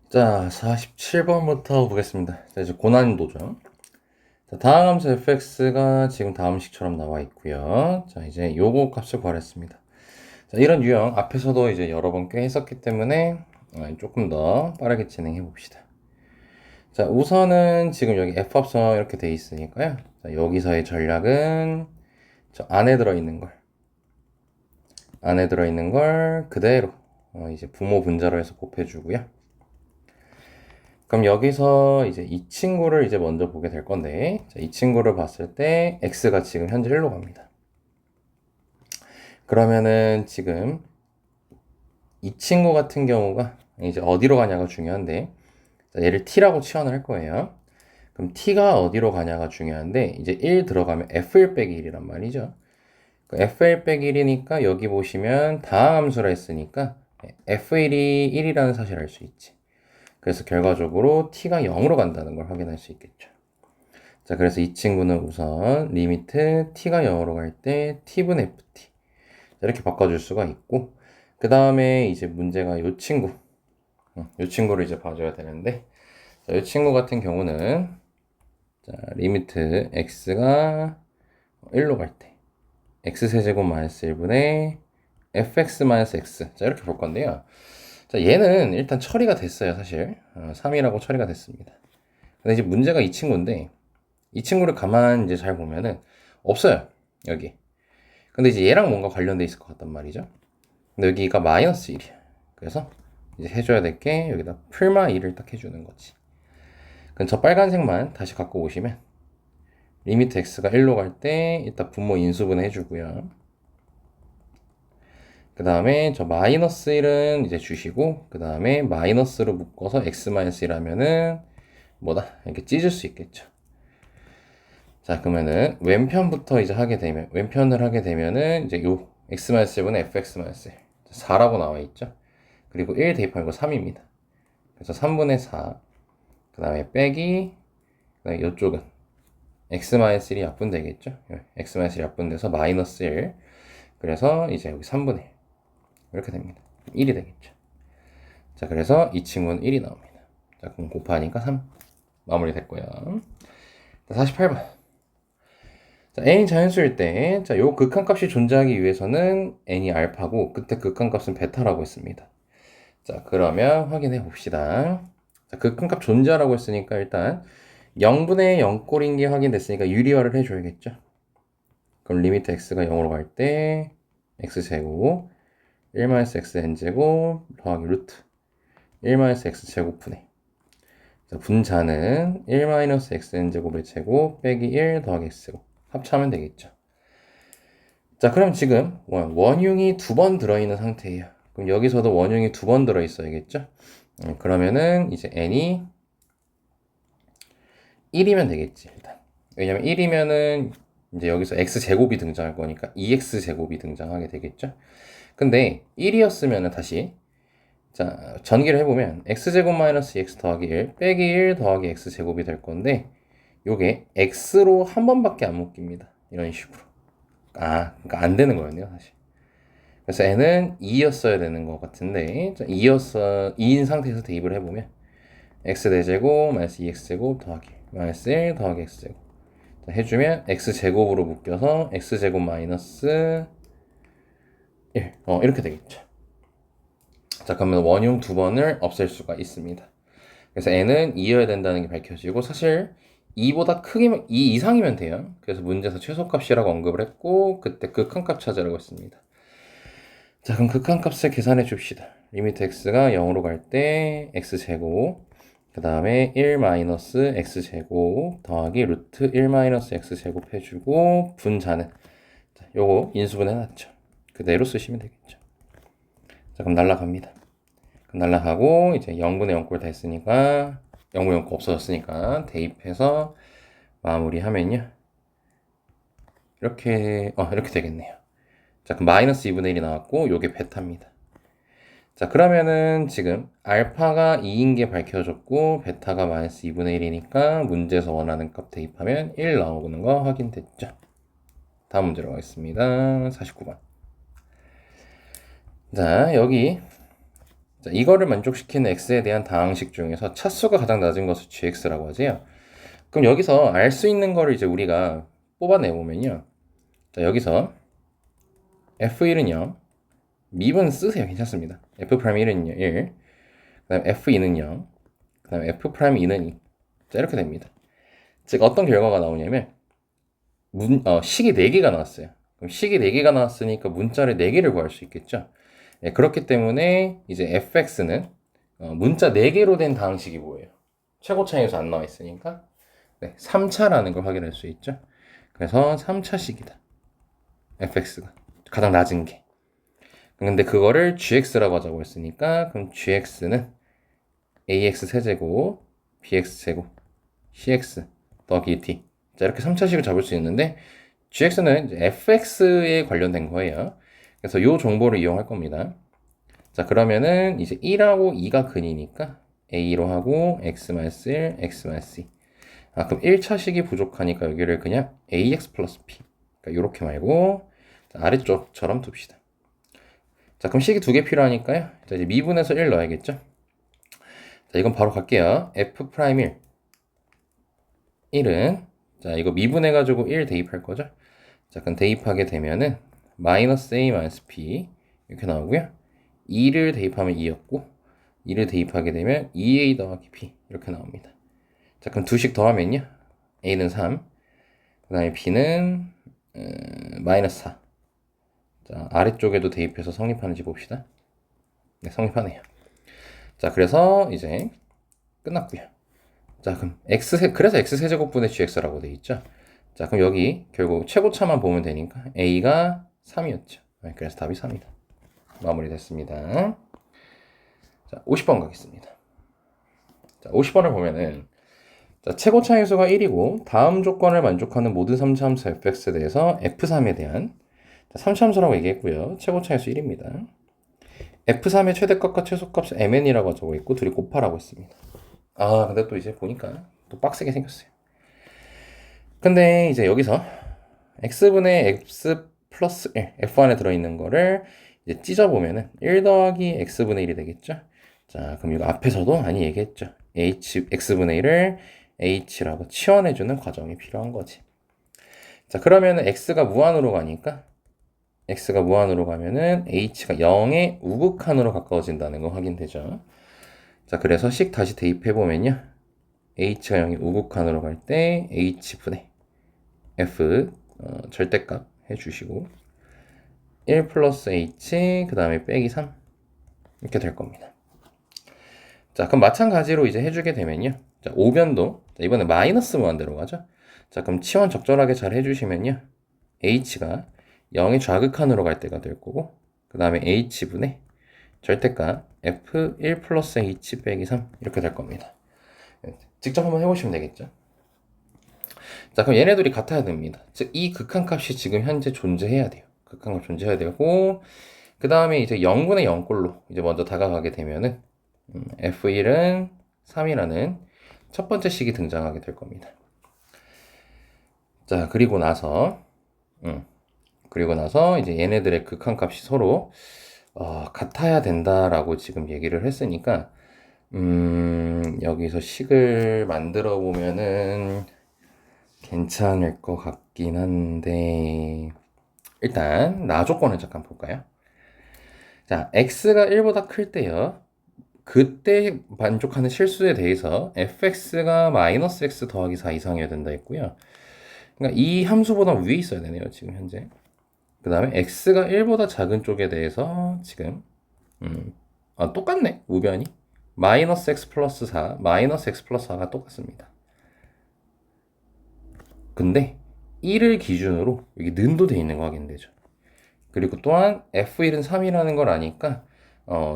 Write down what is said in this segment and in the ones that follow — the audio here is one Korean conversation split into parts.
자, 47번부터 보겠습니다. 자, 이제 고난이도죠. 자, 다음 함수 fx가 지금 다음 식처럼 나와 있고요. 자, 이제 요거 값을 구하랬습니다. 자, 이런 유형 앞에서도 이제 여러 번 꽤 했었기 때문에 조금 더 빠르게 진행해 봅시다. 자, 우선은 지금 여기 f합성 이렇게 돼 있으니까요. 자, 여기서의 전략은 저 안에 들어있는 걸 그대로 이제 부모 분자로 해서 곱해주고요. 그럼 여기서 이제 이 친구를 이제 먼저 보게 될 건데, 자, 이 친구를 봤을 때 x가 지금 현재 1로 갑니다. 그러면은 지금 이 친구 같은 경우가 이제 어디로 가냐가 중요한데, 자, 얘를 t라고 치환을 할 거예요. 그럼 t가 어디로 가냐가 중요한데, 이제 1 들어가면 f1 빼기 1이란 말이죠. f1 빼기 1이니까 여기 보시면 다항 함수라 했으니까 f1이 1이라는 사실을 알 수 있지. 그래서 결과적으로 t가 0으로 간다는 걸 확인할 수 있겠죠. 자, 그래서 이 친구는 우선 리미트 t가 0으로 갈 때 t분 ft 이렇게 바꿔줄 수가 있고, 그 다음에 이제 문제가 이 친구, 이 친구를 이제 봐줘야 되는데, 자, 이 친구 같은 경우는 자, 리미트 x가 1로 갈 때 x세제곱 마이너스 1분의 fx 마이너스 x, 자, 이렇게 볼 건데요. 자, 얘는 일단 처리가 됐어요, 사실. 3이라고 처리가 됐습니다. 근데 이제 문제가 이 친구인데, 이 친구를 가만 이제 잘 보면은 없어요, 여기. 근데 이제 얘랑 뭔가 관련돼 있을 것 같단 말이죠. 근데 여기가 마이너스 1이야. 그래서 이제 해줘야 될 게 여기다 풀마 2를 딱 해주는 거지. 그럼 저 빨간색만 다시 갖고 오시면 리미트 x가 1로 갈 때 이따 분모 인수분 해주고요. 그 다음에 저 마이너스 1은 이제 주시고, 그 다음에 마이너스로 묶어서 x 마이너스 1 하면은 뭐다? 이렇게 찢을 수 있겠죠. 자, 그러면은 왼편부터 이제 왼편을 하게 되면은 이제 요 x-7은 fx-1 4라고 나와 있죠. 그리고 1 대입하면 이거 3입니다. 그래서 3분의 4, 그 다음에 빼기, 그 다음에 이쪽은 x-1이 약분되겠죠. x-1이 약분돼서 마이너스 1. 그래서 이제 여기 3분의 1. 이렇게 됩니다. 1이 되겠죠. 자, 그래서 이 친구는 1이 나옵니다. 자, 그럼 곱하니까 3. 마무리 됐고요. 자, 48번. 자, n이 자연수일 때, 자, 요 극한값이 존재하기 위해서는 n이 알파고, 그때 극한값은 베타라고 했습니다. 자, 그러면 확인해 봅시다. 자, 극한값 존재하라고 했으니까 일단 0분의 0꼴인 게 확인됐으니까 유리화를 해줘야겠죠. 그럼 리미트 x가 0으로 갈 때 x제곱 1-xn제곱 더하기 루트 1-x제곱분의, 자, 분자는 1-xn제곱의 제곱 빼기 1 더하기 x제곱 합차하면 되겠죠. 자, 그럼 지금 원흉이 두 번 들어있는 상태예요. 그럼 여기서도 원흉이 두 번 들어있어야겠죠? 그러면은 이제 n이 1이면 되겠지, 일단. 왜냐면 1이면은 이제 여기서 x제곱이 등장할 거니까 2x제곱이 등장하게 되겠죠? 근데 1이었으면은 다시, 자, 전기를 해보면 x제곱 마이너스 2x 더하기 1 빼기 1 더하기 x제곱이 될 건데, 요게 x로 한 번밖에 안 묶입니다. 이런 식으로. 그러니까 안 되는 거였네요, 사실. 그래서 n은 2였어야 되는 것 같은데, 2인 상태에서 대입을 해보면 x 대제곱 마이너스 2x제곱 더하기 마이너스 1 더하기 x제곱 해주면 x제곱으로 묶여서 x제곱 마이너스 1 이렇게 되겠죠. 자, 그러면 원흉 두 번을 없앨 수가 있습니다. 그래서 n은 2여야 된다는 게 밝혀지고, 사실 2보다 크기면 2 이상이면 돼요. 그래서 문제에서 최소값이라고 언급을 했고, 그때 극한값 찾으라고 했습니다. 자, 그럼 극한값을 계산해 줍시다. 리미트 x가 0으로 갈 때 x제곱, 그 다음에 1-x제곱 더하기 루트 1-x제곱 해주고, 분자는 요거 인수분 해놨죠. 그대로 쓰시면 되겠죠. 자, 그럼 날라갑니다. 그럼 날라가고 이제 0분의 0꼴 다 했으니까 0분의 0꼴 없어졌으니까 대입해서 마무리하면요, 이렇게 되겠네요. 자, 그럼 마이너스 2분의 1이 나왔고 요게 베타입니다. 자, 그러면은 지금 알파가 2인 게 밝혀졌고 베타가 마이너스 2분의 1이니까 문제에서 원하는 값 대입하면 1 나오는 거 확인됐죠. 다음 문제로 가겠습니다. 49번. 자, 여기 자, 이거를 만족시키는 x에 대한 다항식 중에서 차수가 가장 낮은 것을 gx라고 하지요. 그럼 여기서 알 수 있는 거를 이제 우리가 뽑아내보면요. 자, 여기서 f1은 0, 미분 쓰세요. 괜찮습니다. f'1은 1, 그 다음에 f2는 0, 그 다음에 f'2는 2. 자, 이렇게 됩니다. 즉, 어떤 결과가 나오냐면, 식이 4개가 나왔어요. 그럼 식이 4개가 나왔으니까 문자를 4개를 구할 수 있겠죠. 네, 그렇기 때문에 이제 fx는 문자 4개로 된 다항식이 뭐예요? 최고 차이에서 안 나와 있으니까 네, 3차라는 걸 확인할 수 있죠. 그래서 3차식이다. fx가 가장 낮은 게. 근데 그거를 gx라고 하자고 했으니까 그럼 gx는 ax 세제곱 bx 제곱 cx 더하기 t. 자, 이렇게 3차식을 잡을 수 있는데 gx는 이제 fx에 관련된 거예요. 그래서 이 정보를 이용할 겁니다. 자, 그러면은 이제 1하고 2가 근이니까 a로 하고 x-1, x-2. 아, 그럼 1차식이 부족하니까 여기를 그냥 ax 플러스 p. 그러니까 이렇게 말고 자, 아래쪽처럼 둡시다. 자, 그럼 식이 2개 필요하니까요. 자, 이제 미분해서 1 넣어야겠죠? 자, 이건 바로 갈게요. f'1. 1은 자, 이거 미분해가지고 1 대입할 거죠? 자, 그럼 대입하게 되면은 마이너스 a 마이너스 p 이렇게 나오고요. 2를 대입하면 2였고 2를 대입하게 되면 2a 더하기 p 이렇게 나옵니다. 자, 그럼 두식 더하면요. a는 3, 그 다음에 b는 마이너스 4. 자, 아래쪽에도 대입해서 성립하는지 봅시다. 네, 성립하네요. 자, 그래서 이제 끝났고요. 자, 그럼 그래서 x세제곱분의 gx라고 돼 있죠. 자, 그럼 여기 결국 최고차만 보면 되니까 a가 3이었죠. 네, 그래서 답이 3이다. 마무리됐습니다. 자, 50번 가겠습니다. 자, 50번을 보면은 자, 최고차 함수가 1이고 다음 조건을 만족하는 모든 3차 함수 fx에 대해서 f3에 대한 3차 함수라고 얘기했고요. 최고차 함수 1입니다. f3의 최대값과 최소값을 mn이라고 적어 있고 둘이 곱하라고 했습니다. 아, 근데 또 이제 보니까 또 빡세게 생겼어요. 근데 이제 여기서 x분의 x 플러스 1, f 안에 들어있는 거를 이제 찢어보면은 1 더하기 x분의 1이 되겠죠? 자, 그럼 이거 앞에서도 많이 얘기했죠. x분의 1을 h라고 치환해주는 과정이 필요한 거지. 자, 그러면은 x가 무한으로 가니까 x가 무한으로 가면은 h가 0의 우극한으로 가까워진다는 거 확인되죠. 자, 그래서 식 다시 대입해보면요. h가 0의 우극한으로 갈 때 h분의 f 절대값 해주시고 1 플러스 h 그 다음에 빼기 3 이렇게 될 겁니다. 자, 그럼 마찬가지로 이제 해주게 되면요. 자, 오변도 자, 이번에 마이너스 무한대로 가죠. 자, 그럼 치환 적절하게 잘 해주시면요. h가 0의 좌극한으로 갈 때가 될 거고 그 다음에 h분의 절대값 f1 플러스 h 빼기 3 이렇게 될 겁니다. 직접 한번 해보시면 되겠죠. 자, 그럼 얘네들이 같아야 됩니다. 즉, 이 극한값이 지금 현재 존재해야 돼요. 극한값 존재해야 되고 그 다음에 이제 0분의 0꼴로 이제 먼저 다가가게 되면은 f1은 3이라는 첫 번째 식이 등장하게 될 겁니다. 자, 그리고 나서 이제 얘네들의 극한값이 서로 같아야 된다라고 지금 얘기를 했으니까 여기서 식을 만들어 보면은 괜찮을 것 같긴 한데 일단 나 조건을 잠깐 볼까요? 자, x가 1보다 클 때요. 그때 만족하는 실수에 대해서 fx가 마이너스 x 더하기 4 이상이어야 된다 했고요. 그러니까 이 함수보다 위에 있어야 되네요, 지금 현재. 그 다음에 x가 1보다 작은 쪽에 대해서 지금 똑같네, 우변이. 마이너스 x 플러스 4, 마이너스 x 플러스 4가 똑같습니다. 근데 1을 기준으로 여기 는도 돼 있는 거 확인되죠. 그리고 또한 f1은 3이라는 걸 아니까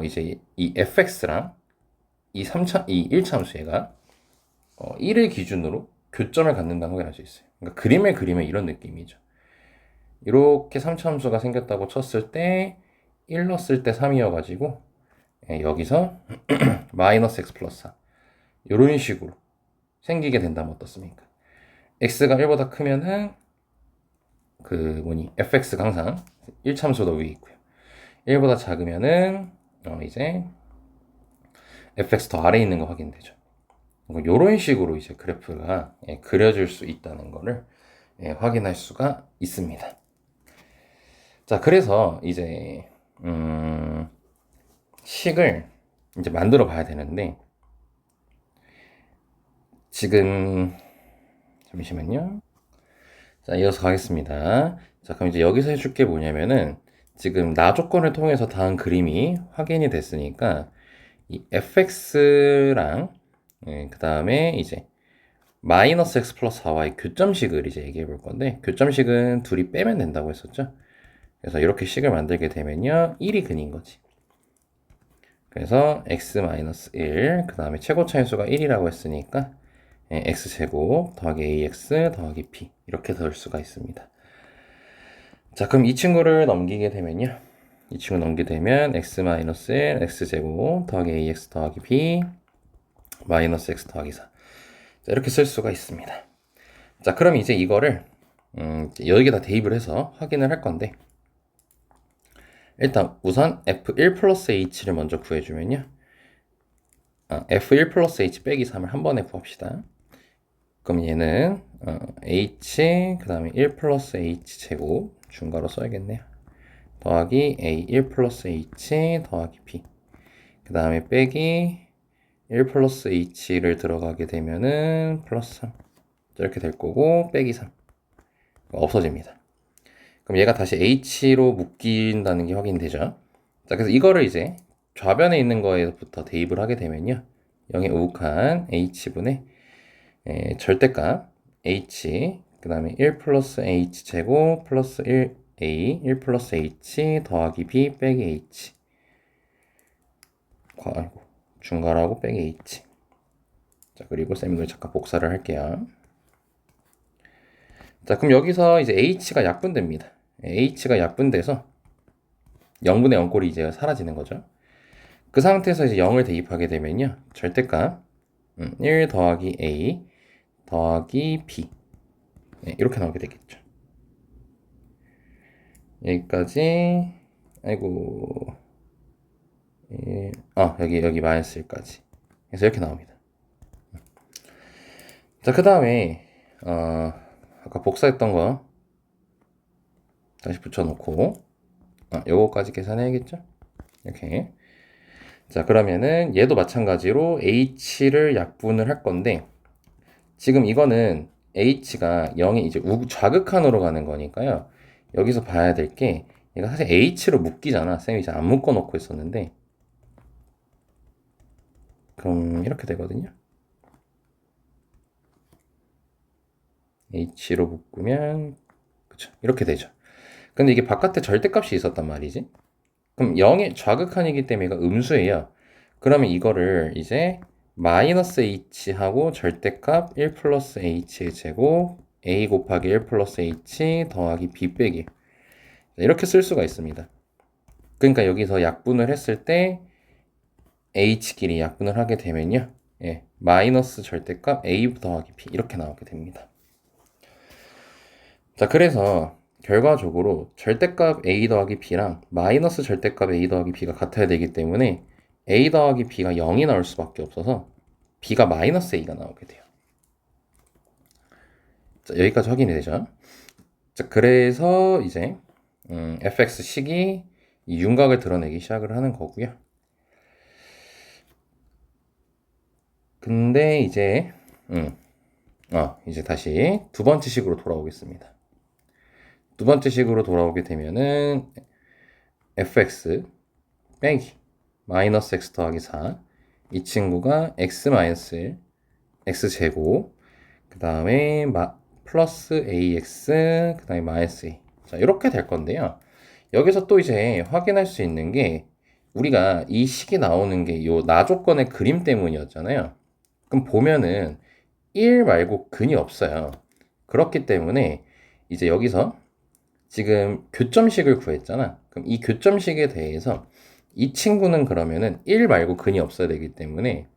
이제 이 fx랑 이 1차 함수 얘가 1을 기준으로 교점을 갖는다는 걸 알 수 있어요. 그러니까 그림을 그리면 이런 느낌이죠. 이렇게 3차 함수가 생겼다고 쳤을 때 1 넣었을 때 3이어가지고 여기서 마이너스 x 플러스 4 이런 식으로 생기게 된다면 어떻습니까? x가 1보다 크면은 fx가 항상 1참수도 위에 있고요. 1보다 작으면은 이제 fx 더 아래에 있는 거 확인되죠. 이런 식으로 이제 그래프가 그려질 수 있다는 거를 확인할 수가 있습니다. 자, 그래서 이제 식을 이제 만들어 봐야 되는데, 지금 잠시만요. 자, 이어서 가겠습니다. 자, 그럼 이제 여기서 해줄 게 뭐냐면은, 지금 나 조건을 통해서 다음 그림이 확인이 됐으니까 이 fx랑 그 다음에 이제 마이너스 x 플러스 4y 교점식을 이제 얘기해 볼 건데, 교점식은 둘이 빼면 된다고 했었죠. 그래서 이렇게 식을 만들게 되면요 1이 근인 거지. 그래서 x 마이너스 1, 그 다음에 최고 차인수가 1이라고 했으니까 x제곱 더하기 ax 더하기 b 이렇게 넣을 수가 있습니다. 자, 그럼 이 친구를 넘기게 되면요, 이 친구 넘기게 되면 x 마이너스 1 x제곱 더하기 ax 더하기 b 마이너스 x 더하기 4. 자, 이렇게 쓸 수가 있습니다. 자, 그럼 이제 이거를 여기에다 대입을 해서 확인을 할 건데, 일단 우선 f1 플러스 h를 먼저 구해주면요, f1 플러스 h 빼기 3을 한 번에 구합시다. 그럼 얘는 h 그 다음에 1 플러스 h 제곱 중괄호 써야겠네요. 더하기 a 1 플러스 h 더하기 b, 그 다음에 빼기 1 플러스 h를 들어가게 되면은 플러스 3 이렇게 될 거고, 빼기 3 없어집니다. 그럼 얘가 다시 h로 묶인다는 게 확인되죠. 자, 그래서 이거를 이제 좌변에 있는 거에부터 대입을 하게 되면요, 0에 우극한 h분의 절대값 h 그 다음에 1 플러스 h 제곱 플러스 1a 1 플러스 h 더하기 b 빼기 h, 아이고 중괄호하고 빼기 h. 자, 그리고 쌤이 이걸 잠깐 복사를 할게요. 자, 그럼 여기서 이제 h가 약분됩니다. h가 약분돼서 0분의 0꼴이 이제 사라지는 거죠. 그 상태에서 이제 0을 대입하게 되면요, 절대값 1 더하기 a 더하기 b 이렇게 나오게 되겠죠. 여기까지. 아이고, 여기 마이너스 1까지. 그래서 이렇게 나옵니다. 자, 그 다음에 아까 복사했던 거 다시 붙여놓고 요거까지 계산해야겠죠? 이렇게. 자, 그러면은 얘도 마찬가지로 h를 약분을 할 건데, 지금 이거는 h가 0이 이제 좌극한으로 가는 거니까요, 여기서 봐야 될 게 얘가 사실 h로 묶이잖아. 쌤이 이제 안 묶어 놓고 있었는데, 그럼 이렇게 되거든요. h로 묶으면 그쵸, 이렇게 되죠. 근데 이게 바깥에 절대값이 있었단 말이지. 그럼 0의 좌극한이기 때문에 얘가 음수예요. 그러면 이거를 이제 마이너스 h하고 절대값 1 플러스 h의 제곱 a 곱하기 1 플러스 h 더하기 b 빼기, 이렇게 쓸 수가 있습니다. 그러니까 여기서 약분을 했을 때 h끼리 약분을 하게 되면요, 마이너스 절대값 a 더하기 b 이렇게 나오게 됩니다. 자, 그래서 결과적으로 절대값 a 더하기 b랑 마이너스 절대값 a 더하기 b가 같아야 되기 때문에 a 더하기 b가 0이 나올 수밖에 없어서 b가 마이너스 a가 나오게 돼요. 자, 여기까지 확인이 되죠. 자, 그래서 이제 fx식이 이 윤곽을 드러내기 시작을 하는 거고요. 근데 이제 이제 다시 두 번째 식으로 돌아오겠습니다. 두 번째 식으로 돌아오게 되면은 fx 빼기 마이너스 x 더하기 4, 이 친구가 x 마이너스 1 x제곱, 그 다음에 플러스 ax, 그 다음에 마이너스 a. 자, 이렇게 될 건데요, 여기서 또 이제 확인할 수 있는 게, 우리가 이 식이 나오는 게 요 나 조건의 그림 때문이었잖아요. 그럼 보면은 1 말고 근이 없어요. 그렇기 때문에 이제 여기서 지금 교점식을 구했잖아. 그럼 이 교점식에 대해서 이 친구는 그러면은 1 말고 근이 없어야 되기 때문에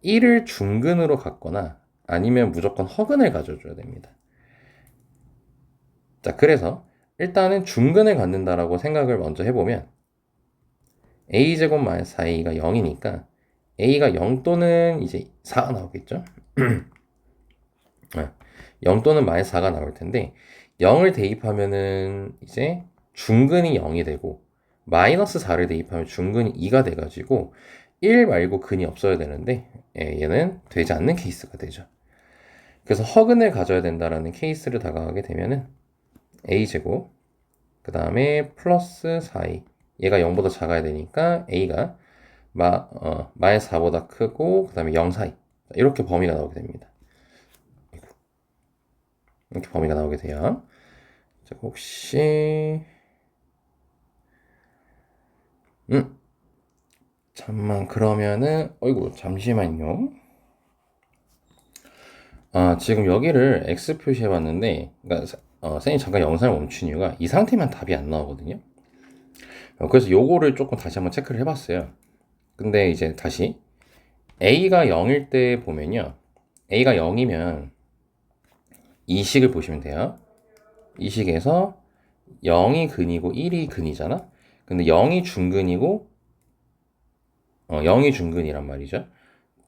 1을 중근으로 갖거나 아니면 무조건 허근을 가져줘야 됩니다. 자, 그래서 일단은 중근을 갖는다라고 생각을 먼저 해보면 a제곱 마이너스 4a가 0이니까 a가 0 또는 이제 4가 나오겠죠? 0 또는 마이너스 4가 나올 텐데 0을 대입하면은 이제 중근이 0이 되고 마이너스 4를 대입하면 중근이 2가 돼가지고 1 말고 근이 없어야 되는데 얘는 되지 않는 케이스가 되죠. 그래서 허근을 가져야 된다라는 케이스를 다가가게 되면은 a제곱 그 다음에 플러스 4a 얘가 0보다 작아야 되니까 a가 마이너스 4보다 크고 그 다음에 0 사이 이렇게 범위가 나오게 됩니다. 이렇게 범위가 나오게 돼요. 자, 혹시 잠만 그러면은 어이구 잠시만요. 지금 여기를 x 표시해 봤는데 그러니까 쌤이 잠깐 영상을 멈춘 이유가 이 상태만 답이 안 나오거든요. 그래서 요거를 조금 다시 한번 체크를 해 봤어요. 근데 이제 다시 a가 0일 때 보면요. a가 0이면 이 식을 보시면 돼요. 이 식에서 0이 근이고 1이 근이잖아. 근데 0이 중근이고 0이 중근이란 말이죠.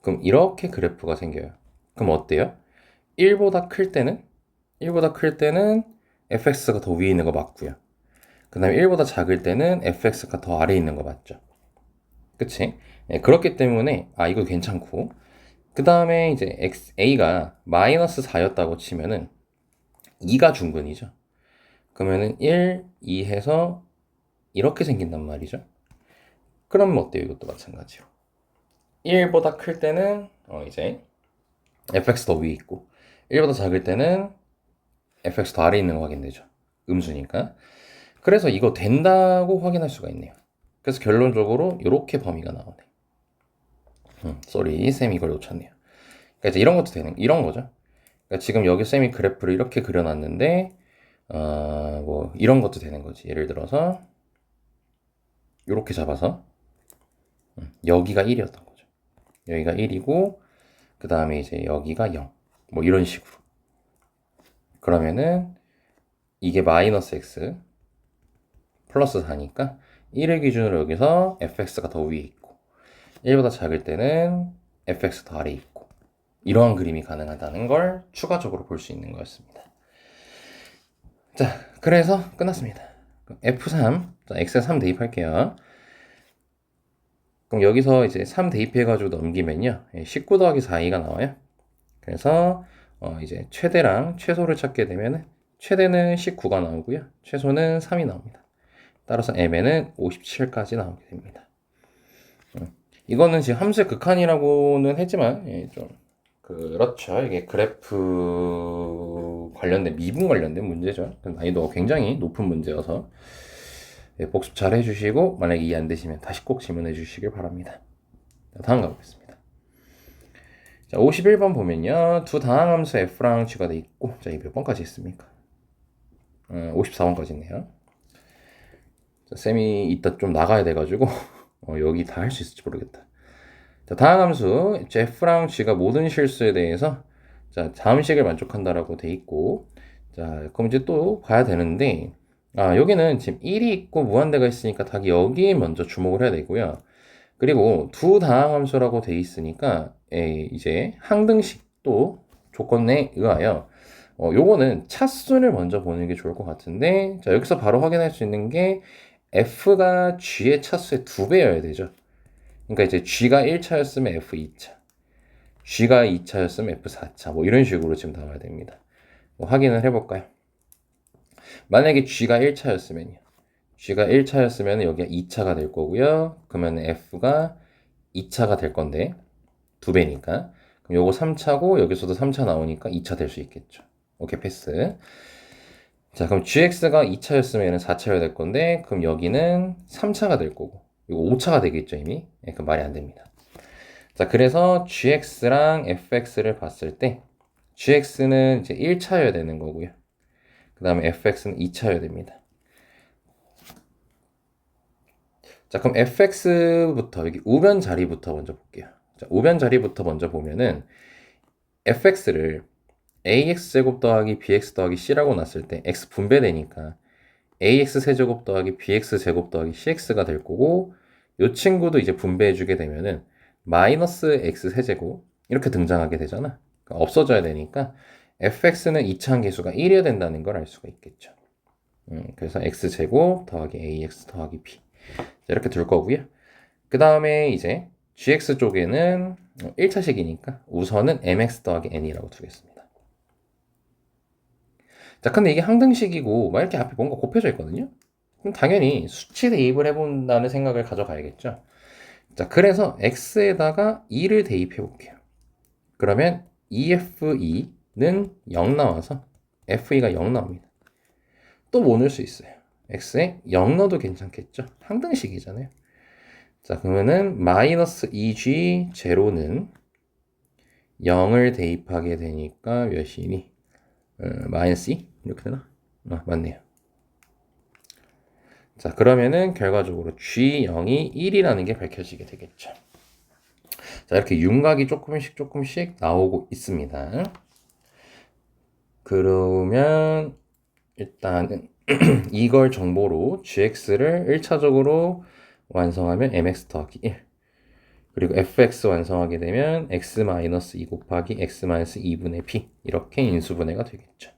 그럼 이렇게 그래프가 생겨요. 그럼 어때요? 1보다 클 때는 fx가 더 위에 있는 거 맞고요. 그 다음에 1보다 작을 때는 fx가 더 아래에 있는 거 맞죠. 그치? 네, 그렇기 때문에 이거 괜찮고 그 다음에 이제 a가 마이너스 4였다고 치면은 2가 중근이죠. 그러면은 1, 2 해서 이렇게 생긴단 말이죠. 그러면 어때요? 이것도 마찬가지로 1보다 클 때는 이제 fx 더 위에 있고 1보다 작을 때는 fx 더 아래에 있는 거 확인되죠. 음수니까. 그래서 이거 된다고 확인할 수가 있네요. 그래서 결론적으로 이렇게 범위가 나오네. 쏘리 쌤이 이걸 놓쳤네요. 그러니까 이제 이런 것도 되는 이런 거죠. 그러니까 지금 여기 쌤이 그래프를 이렇게 그려놨는데 뭐 이런 것도 되는 거지. 예를 들어서 이렇게 잡아서 여기가 1이었던 거죠. 여기가 1이고 그 다음에 이제 여기가 0. 뭐 이런 식으로. 그러면은 이게 마이너스 x 플러스 4니까 1을 기준으로 여기서 fx가 더 위에 있고 1보다 작을 때는 fx 더 아래에 있고 이러한 그림이 가능하다는 걸 추가적으로 볼 수 있는 거였습니다. 자, 그래서 끝났습니다. F3, 자, X에 3 대입할게요. 그럼 여기서 이제 3 대입해가지고 넘기면요. 19 더하기 4이가 나와요. 그래서 이제 최대랑 최소를 찾게 되면 최대는 19가 나오고요. 최소는 3이 나옵니다. 따라서 M에는 57까지 나오게 됩니다. 이거는 지금 함수의 극한이라고는 했지만 좀 그렇죠. 이게 그래프 관련된 미분 관련된 문제죠. 난이도가 굉장히 높은 문제여서 복습 잘 해주시고 만약에 이해 안 되시면 다시 꼭 질문해 주시길 바랍니다. 다음 가보겠습니다. 자, 51번 보면요. 두 다항함수 f랑 g가 돼 있고 자, 이 몇 번까지 있습니까? 54번까지 있네요. 자, 쌤이 이따 좀 나가야 돼가지고 여기 다 할 수 있을지 모르겠다. 자, 다항함수 f랑 g가 모든 실수에 대해서 자, 다음 식을 만족한다라고 돼 있고 자, 그럼 이제 또 봐야 되는데 여기는 지금 1이 있고 무한대가 있으니까 닭이 여기에 먼저 주목을 해야 되고요. 그리고 두 다항함수라고 돼 있으니까 이제 항등식도 조건에 의하여 요거는 차순을 먼저 보는 게 좋을 것 같은데 자, 여기서 바로 확인할 수 있는 게 f가 g의 차수의 2배여야 되죠. 그러니까 이제 g가 1차였으면 f 2차, g가 2차였으면 f 4차 뭐 이런 식으로 지금 나와야 됩니다. 뭐 확인을 해볼까요? 만약에 g가 1차였으면요. g가 1차였으면 여기가 2차가 될 거고요. 그러면 f가 2차가 될 건데 2배니까 그럼 요거 3차고 여기서도 3차 나오니까 2차 될 수 있겠죠. 오케이 패스. 자 그럼 gx가 2차였으면 얘는 4차여야 될 건데 그럼 여기는 3차가 될 거고 이거 5차가 되겠죠 이미. 그 말이 안 됩니다. 자 그래서 gx랑 fx를 봤을 때 gx는 이제 1차여야 되는 거고요. 그 다음에 fx는 2차여야 됩니다. 자 그럼 fx부터 여기 우변 자리부터 먼저 볼게요. 자, 우변 자리부터 먼저 보면은 fx를 ax제곱 더하기 bx 더하기 c라고 놨을 때 x 분배되니까 ax 세제곱 더하기 bx 제곱 더하기 cx가 될 거고 이 친구도 이제 분배해주게 되면은 마이너스 x 세제곱 이렇게 등장하게 되잖아. 그러니까 없어져야 되니까 fx는 이차함계수가 1이어야 된다는 걸 알 수가 있겠죠. 그래서 x제곱 더하기 ax 더하기 b 이렇게 둘 거고요. 그 다음에 이제 gx 쪽에는 1차식이니까 우선은 mx 더하기 n이라고 두겠습니다. 자, 근데 이게 항등식이고 막 이렇게 앞에 뭔가 곱해져 있거든요. 그럼 당연히 수치 대입을 해본다는 생각을 가져가야겠죠. 자, 그래서 x에다가 2를 대입해 볼게요. 그러면 EFE는 0 나와서 FE가 0 나옵니다. 또 뭐 넣을 수 있어요? x에 0 넣어도 괜찮겠죠? 항등식이잖아요. 자, 그러면은 마이너스 2g 제로는 0을 대입하게 되니까 몇이니? 마이너스 2? 이렇게 되나? 맞네요. 자, 그러면은 결과적으로 G0이 1이라는 게 밝혀지게 되겠죠. 자, 이렇게 윤곽이 조금씩 나오고 있습니다. 그러면 일단은 이걸 정보로 gx를 1차적으로 완성하면 mx 더하기 1 그리고 fx 완성하게 되면 x-2 곱하기 x-2분의 b 이렇게 인수분해가 되겠죠.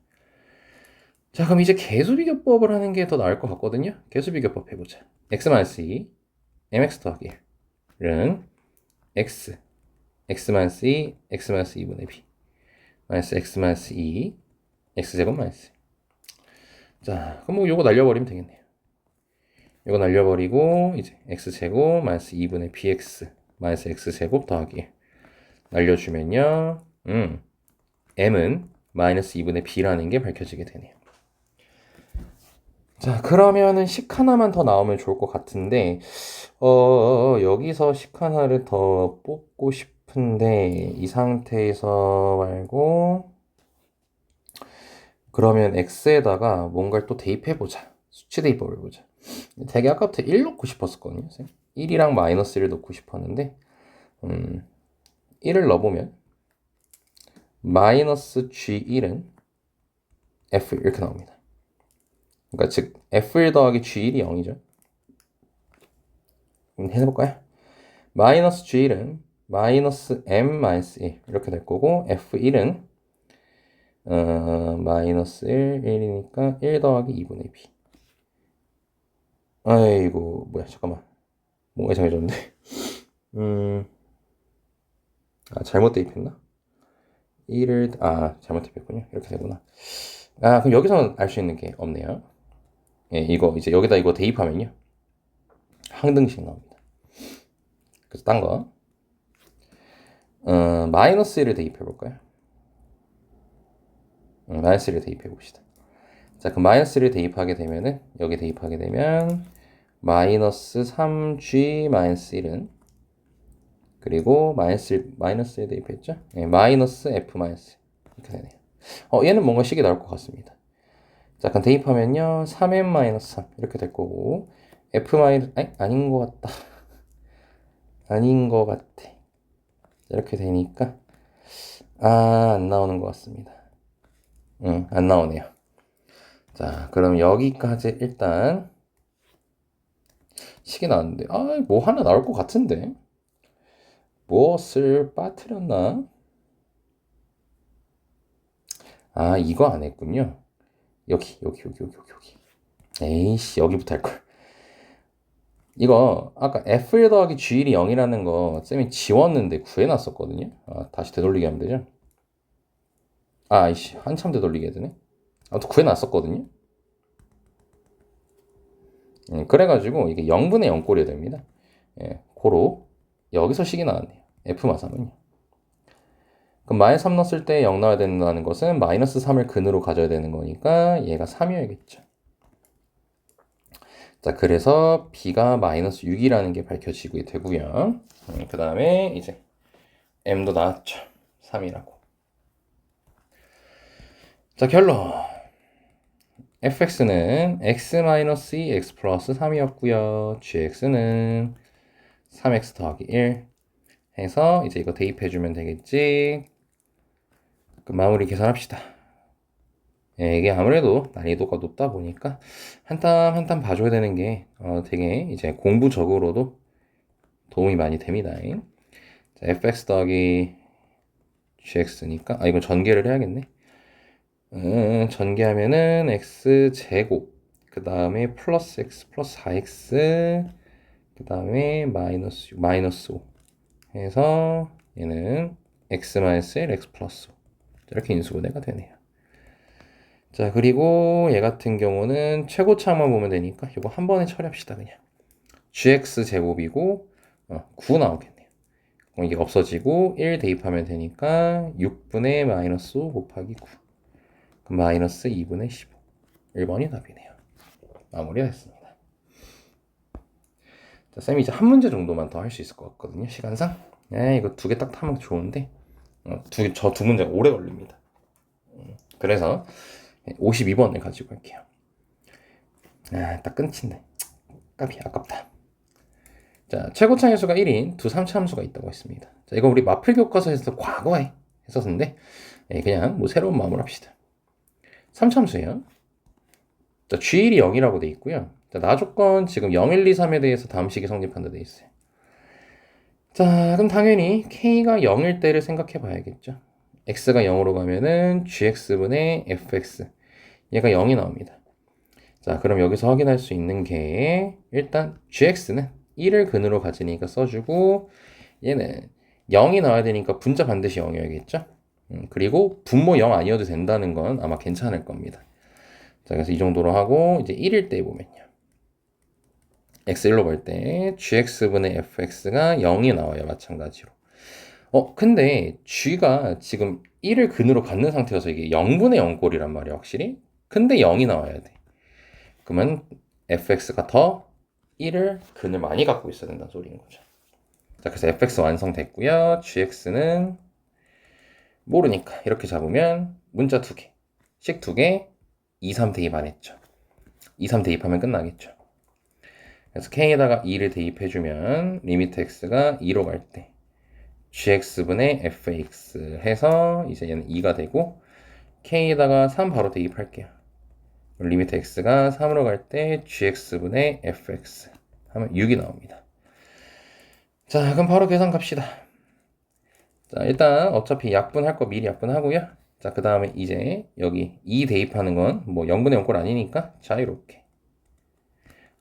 자, 그럼 이제 개수비교법을 하는 게 더 나을 것 같거든요. 개수비교법 해보자. x-2 mx 더하기 1은 x x-2 x-2분의 b 마이너스 x-2 x제곱 마이너스. 자, 그럼 뭐 요거 날려버리면 되겠네요. 요거 날려버리고 이제 x제곱 마이너스 2분의 bx 마이너스 x제곱 더하기 날려주면요. m은 마이너스 2분의 b라는 게 밝혀지게 되네요. 자, 그러면은 식 하나만 더 나오면 좋을 것 같은데 여기서 식 하나를 더 뽑고 싶은데 이 상태에서 말고 그러면 x에다가 뭔가를 또 대입해보자. 수치 대입법을 해보자. 되게 아까부터 1 넣고 싶었었거든요. 1이랑 마이너스 1을 넣고 싶었는데 1을 넣어보면 마이너스 G1은 F1 이렇게 나옵니다. 그러니까 즉 F1 더하기 G1이 0이죠. 그럼 해볼까요? 마이너스 G1은 마이너스 M 마이너스 1 이렇게 될 거고 F1은 마이너스 1, 1이니까 1 더하기 2분의 b. 아이고 뭐야 잠깐만 뭔가 이상해졌는데 잘못 대입했나? 1을 잘못 대입했군요. 이렇게 되구나. 그럼 여기서는 알 수 있는 게 없네요. 예, 이거 이제 여기다 이거 대입하면요 항등식 나옵니다. 그래서 딴 거 마이너스 1을 대입해 볼까요? 마이너스 1을 대입해 봅시다. 자, 그럼 마이너스 1을 대입하게 되면은 여기 대입하게 되면 마이너스 3g 마이너스 1은 그리고 마이너스 1 대입했죠? 네, 마이너스 f 마이너스 이렇게 되네요. 얘는 뭔가 식이 나올 것 같습니다. 자, 그럼 대입하면요 3m 마이너스 3 이렇게 될 거고 f 마이너스 아닌 것 같다. 아닌 것 같아. 이렇게 되니까 안 나오는 것 같습니다. 안 나오네요. 자, 그럼 여기까지 일단 식이 나왔는데 뭐 하나 나올 것 같은데 무엇을 빠뜨렸나? 이거 안 했군요. 여기. 에이씨, 여기부터 할걸. 이거 아까 F1 더하기 G1이 0이라는 거 쌤이 지웠는데 구해놨었거든요. 다시 되돌리게 하면 되죠. 이씨, 한참 되돌리게 해야 되네. 아무튼 구해놨었거든요. 그래가지고 이게 0분의 0꼴이 됩니다. 예, 고로 여기서 식이 나왔네요. F마삼은요. 그럼 마이너스 3 넣었을 때 0 나와야 된다는 것은 마이너스 3을 근으로 가져야 되는 거니까 얘가 3이어야겠죠. 자, 그래서 B가 마이너스 6이라는 게 밝혀지게 되고요. 그 다음에 이제 M도 나왔죠. 3이라고. 자, 결론. fx는 x-2 x 플러스 3이었고요. gx는 3x 더하기 1 해서 이제 이거 대입해주면 되겠지. 그럼 마무리 계산합시다. 이게 아무래도 난이도가 높다 보니까 한 땀 한 땀 봐줘야 되는 게 되게 이제 공부적으로도 도움이 많이 됩니다. 자, fx 더하기 gx니까 이건 전개를 해야겠네. 전개하면은 x 제곱 그 다음에 플러스 x 플러스 4x 그 다음에 마이너스 6 마이너스 5 해서 얘는 x 마이너스 1 x 플러스 5 이렇게 인수분해가 되네요. 자, 그리고 얘 같은 경우는 최고차만 보면 되니까 이거 한 번에 처리합시다. 그냥 gx 제곱이고 9 나오겠네요. 이게 없어지고 1 대입하면 되니까 6분의 마이너스 5 곱하기 9 그럼 마이너스 2분의 15 1번이 답이네요. 마무리가 됐습니다. 자, 쌤이 이제 한 문제 정도만 더 할 수 있을 것 같거든요. 시간상. 이거 두 개 딱 타면 좋은데 저 두 문제가 오래 걸립니다. 그래서 52번을 가지고 할게요. 딱 끊친데. 까비 아깝다. 자, 최고차 함수가 1인 두 3차 함수가 있다고 했습니다. 자, 이거 우리 마플 교과서에서 과거에 했었는데 그냥 뭐 새로운 마음을 합시다. 3차 함수예요. 자, G1이 0이라고 돼 있고요. 자, 나조건 지금 0, 1, 2, 3에 대해서 다음 식이 성립한다 돼 있어요. 자, 그럼 당연히 K가 0일 때를 생각해 봐야겠죠. X가 0으로 가면은 GX분의 FX 얘가 0이 나옵니다. 자, 그럼 여기서 확인할 수 있는 게 일단 GX는 1을 근으로 가지니까 써주고 얘는 0이 나와야 되니까 분자 반드시 0이어야겠죠. 그리고 분모 0 아니어도 된다는 건 아마 괜찮을 겁니다. 자, 그래서 이 정도로 하고 이제 1일 때 보면요. x1로 볼 때 gx분의 fx가 0이 나와요. 마찬가지로. 근데 g가 지금 1을 근으로 갖는 상태여서 이게 0분의 0꼴이란 말이야, 확실히. 근데 0이 나와야 돼. 그러면 fx가 더 1을 근을 많이 갖고 있어야 된다는 소리인 거죠. 자, 그래서 fx 완성됐고요. gx는 모르니까 이렇게 잡으면 문자 2개, 식 2개, 2, 3 대입 안 했죠. 2, 3 대입하면 끝나겠죠. 그래서 k에다가 2를 대입해주면 리미트 x가 2로 갈 때 gx분의 fx 해서 이제 얘는 2가 되고 k에다가 3 바로 대입할게요. 리미트 x가 3으로 갈 때 gx분의 fx 하면 6이 나옵니다. 자, 그럼 바로 계산 갑시다. 자, 일단 어차피 약분할 거 미리 약분하고요. 자, 그 다음에 이제 여기 2 대입하는 건 뭐 0분의 0꼴 아니니까 자, 이렇게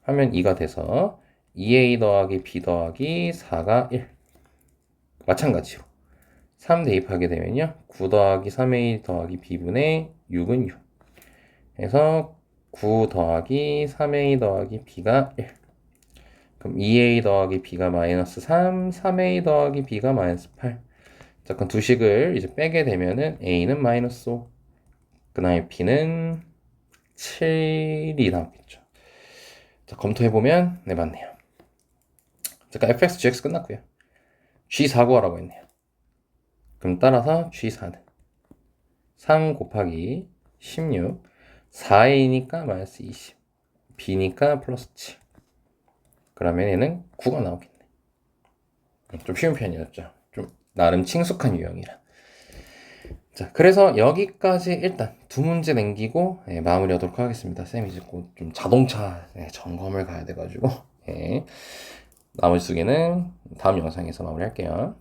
하면 2가 돼서 2a 더하기 b 더하기 4가 1 마찬가지로 3 대입하게 되면요 9 더하기 3a 더하기 b분의 6은 6 해서 9 더하기 3a 더하기 b가 1 그럼 2a 더하기 b가 마이너스 3 3a 더하기 b가 마이너스 8 자, 그럼 두 식을 이제 빼게 되면은 a는 마이너스 5 그 다음에 b는 7이 나오겠죠. 자, 검토해보면 네, 맞네요. 잠깐 fx, gx 끝났고요. g4 구하라고 했네요. 그럼 따라서 g4는 3 곱하기 16 4a니까 마이너스 20 b니까 플러스 7 그러면 얘는 9가 나오겠네. 좀 쉬운 편이었죠. 좀 나름 친숙한 유형이라. 자, 그래서 여기까지 일단 두 문제 남기고 마무리하도록 하겠습니다. 쌤이 이제 곧 좀 자동차 점검을 가야 돼가지고 나머지 두 개는 다음 영상에서 마무리할게요.